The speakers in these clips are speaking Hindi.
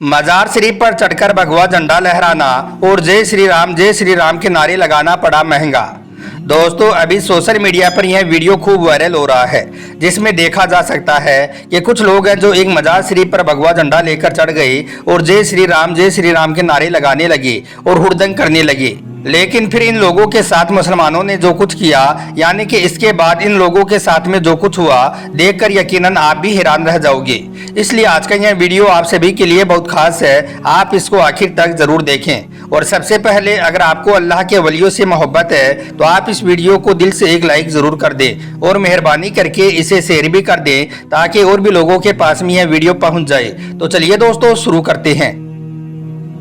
मजार शरीफ पर चढ़कर भगवा झंडा लहराना और जय श्री राम के नारे लगाना पड़ा महंगा। दोस्तों, अभी सोशल मीडिया पर यह वीडियो खूब वायरल हो रहा है, जिसमें देखा जा सकता है कि कुछ लोग हैं जो एक मजार शरीफ पर भगवा झंडा लेकर चढ़ गए और जय श्री राम के नारे लगाने लगे और हुड़दंग करने लगे। लेकिन फिर इन लोगों के साथ मुसलमानों ने जो कुछ किया, यानी कि इसके बाद इन लोगों के साथ में जो कुछ हुआ, देखकर यकीनन आप भी हैरान रह जाओगे। इसलिए आज का यह वीडियो आप सभी के लिए बहुत खास है, आप इसको आखिर तक जरूर देखें। और सबसे पहले, अगर आपको अल्लाह के वलियों से मोहब्बत है तो आप इस वीडियो को दिल से एक लाइक जरूर कर दें और मेहरबानी करके इसे शेयर भी कर दें, ताकि और भी लोगों के पास में यह वीडियो पहुंच जाए। तो चलिए दोस्तों, शुरू करते हैं।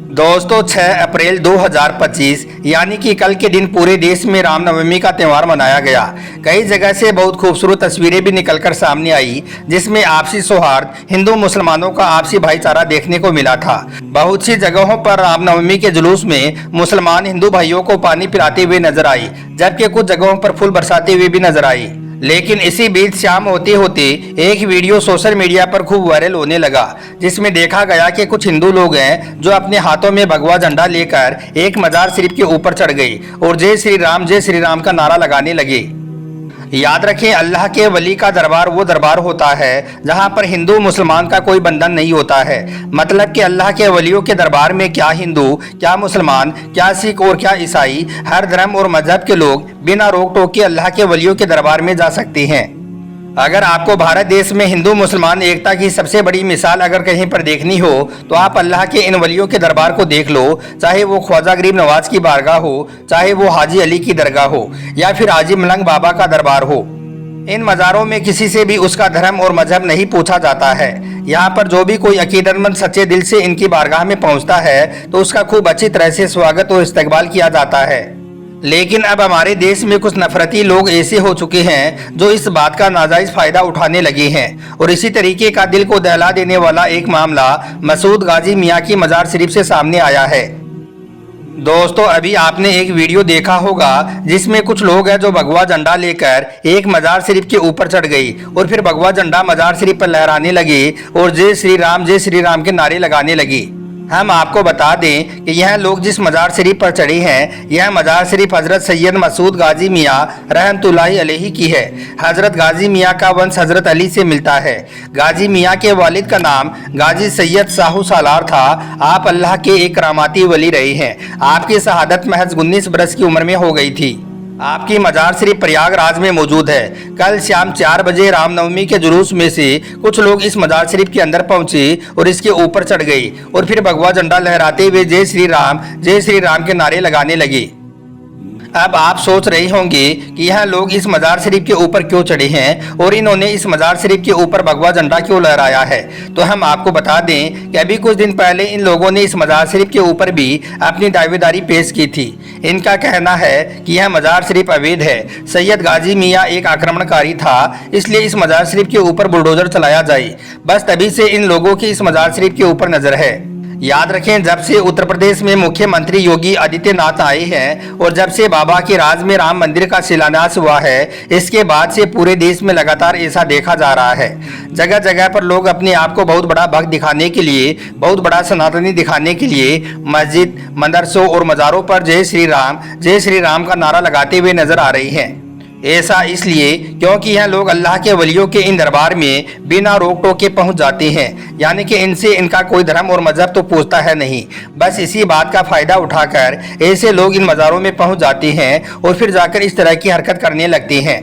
दोस्तों, 6 अप्रैल 2025 यानी कि कल के दिन पूरे देश में रामनवमी का त्यौहार मनाया गया। कई जगह से बहुत खूबसूरत तस्वीरें भी निकलकर सामने आई, जिसमें आपसी सौहार्द, हिंदू मुसलमानों का आपसी भाईचारा देखने को मिला था। बहुत सी जगहों पर रामनवमी के जुलूस में मुसलमान हिंदू भाइयों को पानी पिलाते हुए नजर आई, जबकि कुछ जगहों पर फूल बरसाते हुए भी नजर आई। लेकिन इसी बीच शाम होते होते एक वीडियो सोशल मीडिया पर खूब वायरल होने लगा, जिसमें देखा गया कि कुछ हिंदू लोग हैं जो अपने हाथों में भगवा झंडा लेकर एक मजार शरीफ के ऊपर चढ़ गए और जय श्री राम का नारा लगाने लगे। याद रखें, अल्लाह के वली का दरबार वो दरबार होता है जहां पर हिंदू मुसलमान का कोई बंधन नहीं होता है। मतलब कि अल्लाह के वलियों के दरबार में क्या हिंदू, क्या मुसलमान, क्या सिख और क्या ईसाई, हर धर्म और मजहब के लोग बिना रोक टोक के अल्लाह के वलियों के दरबार में जा सकते हैं। अगर आपको भारत देश में हिंदू मुसलमान एकता की सबसे बड़ी मिसाल अगर कहीं पर देखनी हो तो आप अल्लाह के इन वलियों के दरबार को देख लो, चाहे वो ख्वाजा गरीब नवाज की बारगाह हो, चाहे वो हाजी अली की दरगाह हो, या फिर हाजी मलंग बाबा का दरबार हो। इन मज़ारों में किसी से भी उसका धर्म और मजहब नहीं पूछा जाता है। यहाँ पर जो भी कोई अकीदतमंद सच्चे दिल से इनकी बारगाह में पहुँचता है तो उसका खूब अच्छी तरह से स्वागत और इस्तकबाल किया जाता है। लेकिन अब हमारे देश में कुछ नफरती लोग ऐसे हो चुके हैं जो इस बात का नाजायज फायदा उठाने लगे हैं। और इसी तरीके का दिल को दहला देने वाला एक मामला मसूद गाजी मियाँ की मजार शरीफ से सामने आया है। दोस्तों, अभी आपने एक वीडियो देखा होगा जिसमें कुछ लोग हैं जो भगवा झंडा लेकर एक मजार शरीफ के ऊपर चढ़ गई और फिर भगवा झंडा मजार शरीफ पर लहराने लगे और जय श्री राम के नारे लगाने लगी। हम आपको बता दें कि यह लोग जिस मजार शरीफ पर चढ़े हैं, यह मजार शरीफ हजरत सैयद मसूद गाजी मियाँ रहमतुल्लाहि अलैहि की है। हजरत गाजी मियाँ का वंश हजरत अली से मिलता है। गाजी मियाँ के वालिद का नाम गाजी सैयद साहू सालार था। आप अल्लाह के एक करामाती वली रहे हैं। आपकी शहादत महज 19 बरस की उम्र में हो गई थी। आपकी मजार शरीफ प्रयागराज में मौजूद है। कल शाम 4 बजे रामनवमी के जुलूस में से कुछ लोग इस मजार शरीफ के अंदर पहुंचे और इसके ऊपर चढ़ गए और फिर भगवा झंडा लहराते हुए जय श्री राम के नारे लगाने लगे। अब आप सोच रहे होंगे कि यह लोग इस मजार शरीफ के ऊपर क्यों चढ़े हैं और इन्होंने इस मजार शरीफ के ऊपर भगवा झंडा क्यों लहराया है। तो हम आपको बता दें कि अभी कुछ दिन पहले इन लोगों ने इस मजार शरीफ के ऊपर भी अपनी दावेदारी पेश की थी। इनका कहना है कि यह मजार शरीफ अवैध है। सैयद गाजी मियाँ एक आक्रमणकारी था, इसलिए इस मजार शरीफ के ऊपर बुलडोजर चलाया जाए। बस तभी से इन लोगों की इस मजार शरीफ के ऊपर नजर है। याद रखें, जब से उत्तर प्रदेश में मुख्यमंत्री योगी आदित्यनाथ आए हैं और जब से बाबा के राज में राम मंदिर का शिलान्यास हुआ है, इसके बाद से पूरे देश में लगातार ऐसा देखा जा रहा है। जगह जगह पर लोग अपने आप को बहुत बड़ा भक्त दिखाने के लिए, बहुत बड़ा सनातनी दिखाने के लिए मस्जिद, मदरसों और मज़ारों पर जय श्री राम का नारा लगाते हुए नजर आ रही हैं। ऐसा इसलिए क्योंकि यह लोग अल्लाह के वलियों के इन दरबार में बिना रोक टोक के पहुंच जाते हैं, यानी कि इनसे इनका कोई धर्म और मजहब तो पूछता है नहीं। बस इसी बात का फायदा उठाकर ऐसे लोग इन मज़ारों में पहुंच जाते हैं और फिर जाकर इस तरह की हरकत करने लगते हैं।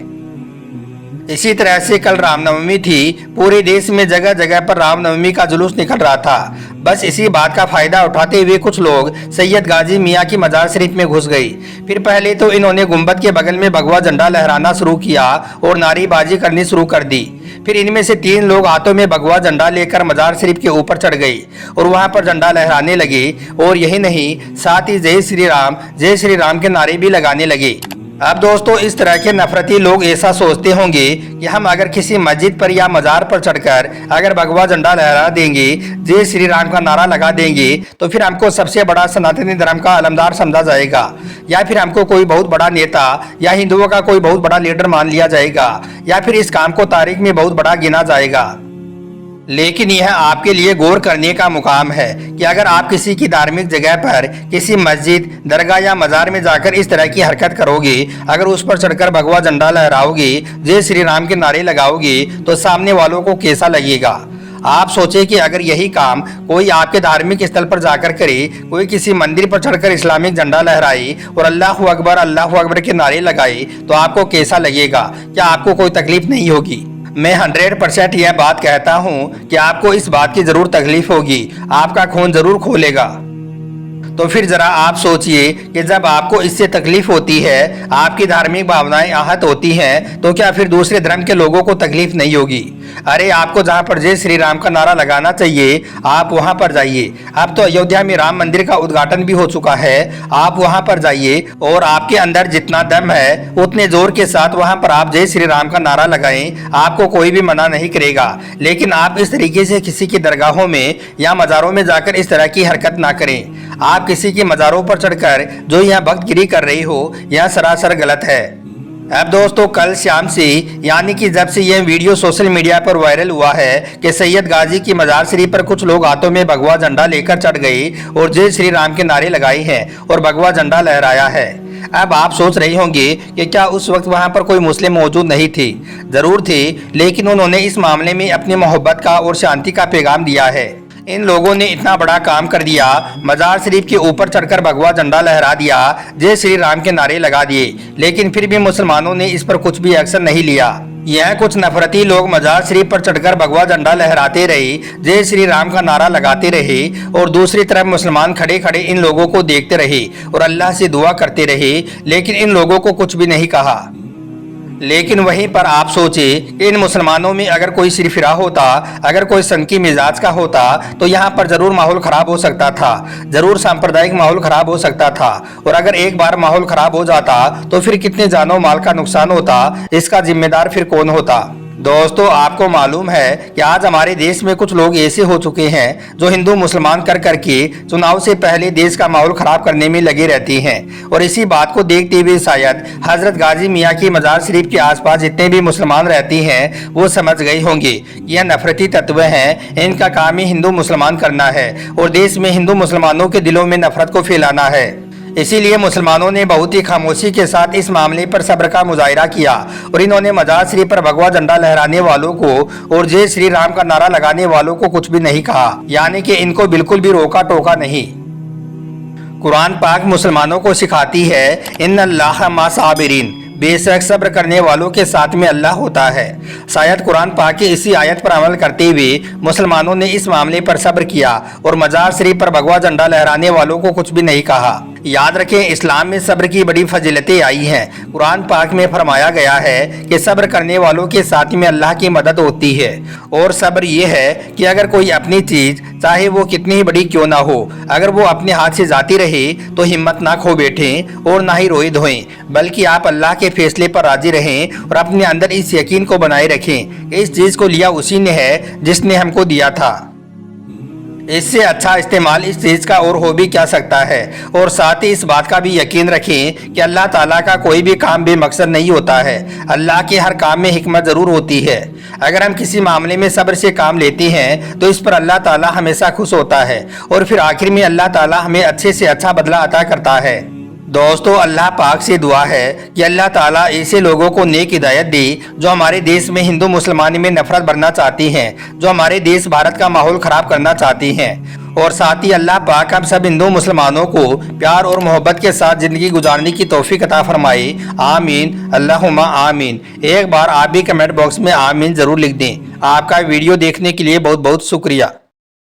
इसी तरह से कल रामनवमी थी। पूरे देश में जगह जगह पर रामनवमी का जुलूस निकल रहा था। बस इसी बात का फायदा उठाते हुए कुछ लोग सैयद गाजी मियाँ की मजार शरीफ में घुस गई। फिर पहले तो इन्होंने गुंबद के बगल में भगवा झंडा लहराना शुरू किया और नारेबाजी करनी शुरू कर दी। फिर इनमें से 3 लोग हाथों में भगवा झंडा लेकर मजार शरीफ के ऊपर चढ़ गई और वहां पर झंडा लहराने लगे। और यही नहीं, साथ ही जय श्री राम के नारे भी लगाने लगे। अब दोस्तों, इस तरह के नफरती लोग ऐसा सोचते होंगे कि हम अगर किसी मस्जिद पर या मजार पर चढ़कर अगर भगवा झंडा लहरा देंगे, जय श्री राम का नारा लगा देंगे, तो फिर हमको सबसे बड़ा सनातनी धर्म का अलमदार समझा जाएगा, या फिर हमको कोई बहुत बड़ा नेता या हिंदुओं का कोई बहुत बड़ा लीडर मान लिया जाएगा, या फिर इस काम को तारीख में बहुत बड़ा गिना जाएगा। लेकिन यह आपके लिए गौर करने का मुकाम है कि अगर आप किसी की धार्मिक जगह पर किसी मस्जिद, दरगाह या मज़ार में जाकर इस तरह की हरकत करोगे, अगर उस पर चढ़कर भगवा झंडा लहराओगे, जय श्री राम के नारे लगाओगे, तो सामने वालों को कैसा लगेगा। आप सोचें कि अगर यही काम कोई आपके धार्मिक स्थल पर जाकर करे, कोई किसी मंदिर पर चढ़कर इस्लामिक झंडा लहराए और अल्लाह अकबर के नारे लगाए, तो आपको कैसा लगेगा। क्या आपको कोई तकलीफ नहीं होगी। मैं 100% यह बात कहता हूँ कि आपको इस बात की जरूर तकलीफ होगी, आपका खून जरूर खोलेगा। तो फिर जरा आप सोचिए कि जब आपको इससे तकलीफ होती है, आपकी धार्मिक भावनाएं आहत होती हैं, तो क्या फिर दूसरे धर्म के लोगों को तकलीफ नहीं होगी। अरे आपको जहां पर जय श्री राम का नारा लगाना चाहिए, आप वहां पर जाइए। अब तो अयोध्या में राम मंदिर का उद्घाटन भी हो चुका है, आप वहां पर जाइए और आपके अंदर जितना दम है उतने जोर के साथ वहां पर आप जय श्री राम का नारा लगाएं, आपको कोई भी मना नहीं करेगा। लेकिन आप इस तरीके से किसी की दरगाहों में या मज़ारों में जाकर इस तरह की हरकत ना करें। आप किसी के मज़ारों पर चढ़कर जो यह भक्तगिरी कर रही हो, यह सरासर गलत है। अब दोस्तों, कल शाम से यानी कि जब से यह वीडियो सोशल मीडिया पर वायरल हुआ है कि सैयद गाजी की मज़ार शरीफ पर कुछ लोग हाथों में भगवा झंडा लेकर चढ़ गए और जय श्री राम के नारे लगाए हैं और भगवा झंडा लहराया है। अब आप सोच रहे होंगे कि क्या उस वक्त वहां पर कोई मुस्लिम मौजूद नहीं थे। जरूर थे, लेकिन उन्होंने इस मामले में अपनी मोहब्बत का और शांति का पैगाम दिया है। इन लोगों ने इतना बड़ा काम कर दिया, मज़ार शरीफ के ऊपर चढ़कर भगवा झंडा लहरा दिया, जय श्री राम के नारे लगा दिए, लेकिन फिर भी मुसलमानों ने इस पर कुछ भी एक्शन नहीं लिया। यह कुछ नफरती लोग मज़ार शरीफ पर चढ़कर भगवा झंडा लहराते रहे, जय श्री राम का नारा लगाते रहे और दूसरी तरफ मुसलमान खड़े खड़े इन लोगों को देखते रहे और अल्लाह से दुआ करते रहे, लेकिन इन लोगों को कुछ भी नहीं कहा। लेकिन वहीं पर आप सोचे कि इन मुसलमानों में अगर कोई सिरफिरा होता, अगर कोई सनकी मिजाज का होता, तो यहाँ पर जरूर माहौल खराब हो सकता था, जरूर सांप्रदायिक माहौल खराब हो सकता था। और अगर एक बार माहौल खराब हो जाता तो फिर कितने जानो माल का नुकसान होता, इसका जिम्मेदार फिर कौन होता। दोस्तों, आपको मालूम है कि आज हमारे देश में कुछ लोग ऐसे हो चुके हैं जो हिंदू मुसलमान कर करके चुनाव से पहले देश का माहौल खराब करने में लगे रहते हैं। और इसी बात को देखते हुए शायद हजरत गाजी मियाँ की मज़ार शरीफ के आसपास जितने भी मुसलमान रहते हैं वो समझ गए होंगे कि यह नफरती तत्व हैं, इनका काम ही हिंदू मुसलमान करना है और देश में हिंदू मुसलमानों के दिलों में नफरत को फैलाना है। इसीलिए मुसलमानों ने बहुत ही खामोशी के साथ इस मामले पर सब्र का मुजाहिरा किया और इन्होंने मज़ार शरीफ पर भगवा झंडा लहराने वालों को और जय श्री राम का नारा लगाने वालों को कुछ भी नहीं कहा, यानी कि इनको बिल्कुल भी रोका टोका नहीं। कुरान पाक मुसलमानों को सिखाती है, इन्नल्लाह मा साबिरीन, बेशक सब्र करने वालों के साथ में अल्लाह होता है। शायद कुरान पाक की इसी आयत पर अमल करते हुए मुसलमानों ने इस मामले पर सब्र किया और मज़ार शरीफ पर भगवा झंडा लहराने वालों को कुछ भी नहीं कहा। याद रखें, इस्लाम में सब्र की बड़ी फजीलतें आई हैं। कुरान पाक में फरमाया गया है कि सब्र करने वालों के साथ में अल्लाह की मदद होती है। और सब्र ये है कि अगर कोई अपनी चीज़, चाहे वो कितनी ही बड़ी क्यों ना हो, अगर वो अपने हाथ से जाती रहे तो हिम्मत ना खो बैठें और ना ही रोए धोएं, बल्कि आप अल्लाह के फैसले पर राजी रहें और अपने अंदर इस यकीन को बनाए रखें कि इस चीज़ को लिया उसी ने है जिसने हमको दिया था। इससे अच्छा इस्तेमाल इस चीज़ का और हो भी क्या सकता है। और साथ ही इस बात का भी यकीन रखें कि अल्लाह ताला का कोई भी काम बेमकसद नहीं होता है। अल्लाह के हर काम में हिकमत ज़रूर होती है। अगर हम किसी मामले में सब्र से काम लेते हैं तो इस पर अल्लाह ताला हमेशा खुश होता है और फिर आखिर में अल्लाह ताला हमें अच्छे से अच्छा बदला अता करता है। दोस्तों, अल्लाह पाक से दुआ है कि अल्लाह ताला ऐसे लोगों को नेक हिदायत दे जो हमारे देश में हिंदू मुसलमानी में नफरत भरना चाहती हैं, जो हमारे देश भारत का माहौल ख़राब करना चाहती हैं। और साथ ही अल्लाह पाक हम सब हिंदू मुसलमानों को प्यार और मोहब्बत के साथ ज़िंदगी गुजारने की तौफीक अता फरमाए। आमीन, अल्लाहुम्मा आमीन। एक बार आप भी कमेंट बॉक्स में आमीन ज़रूर लिख दें। आपका वीडियो देखने के लिए बहुत बहुत शुक्रिया।